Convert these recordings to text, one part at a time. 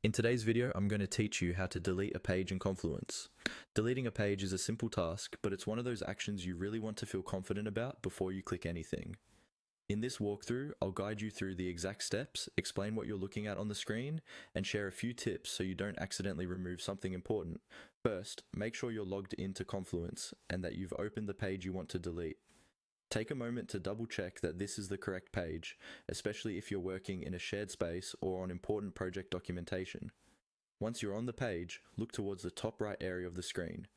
In today's video, I'm going to teach you how to delete a page in Confluence. Deleting a page is a simple task, but it's one of those actions you really want to feel confident about before you click anything. In this walkthrough, I'll guide you through the exact steps, explain what you're looking at on the screen, and share a few tips so you don't accidentally remove something important. First, make sure you're logged into Confluence and that you've opened the page you want to delete. Take a moment to double check that this is the correct page, especially if you're working in a shared space or on important project documentation. Once you're on the page, look towards the top right area of the screen.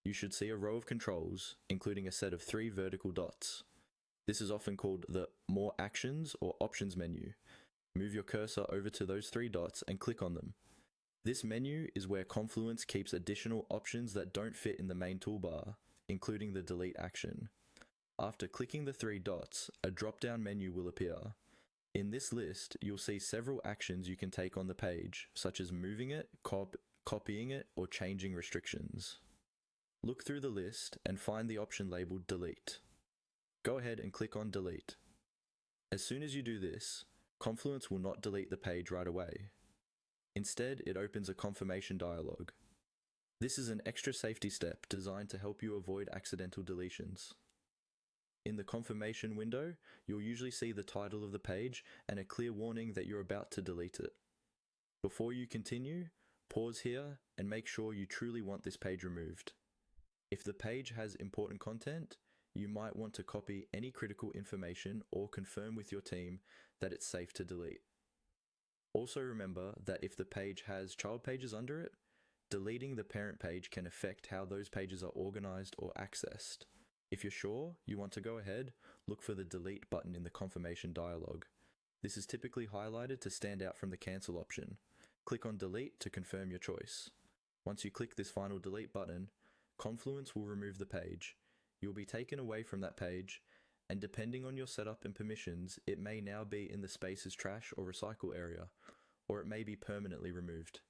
You should see a row of controls, including a set of 3 vertical dots. This is often called the More Actions or Options menu. Move your cursor over to those 3 dots and click on them. This menu is where Confluence keeps additional options that don't fit in the main toolbar, including the delete action. After clicking the 3 dots, a drop-down menu will appear. In this list, you'll see several actions you can take on the page, such as moving it, copying it, or changing restrictions. Look through the list and find the option labeled Delete. Go ahead and click on Delete. As soon as you do this, Confluence will not delete the page right away. Instead, it opens a confirmation dialog. This is an extra safety step designed to help you avoid accidental deletions. In the confirmation window, you'll usually see the title of the page and a clear warning that you're about to delete it. Before you continue, pause here and make sure you truly want this page removed. If the page has important content, you might want to copy any critical information or confirm with your team that it's safe to delete. Also remember that if the page has child pages under it, deleting the parent page can affect how those pages are organized or accessed. If you're sure you want to go ahead, look for the delete button in the confirmation dialog. This is typically highlighted to stand out from the cancel option. Click on delete to confirm your choice. Once you click this final delete button, Confluence will remove the page. You'll be taken away from that page, and depending on your setup and permissions, it may now be in the spaces trash or recycle area, or it may be permanently removed.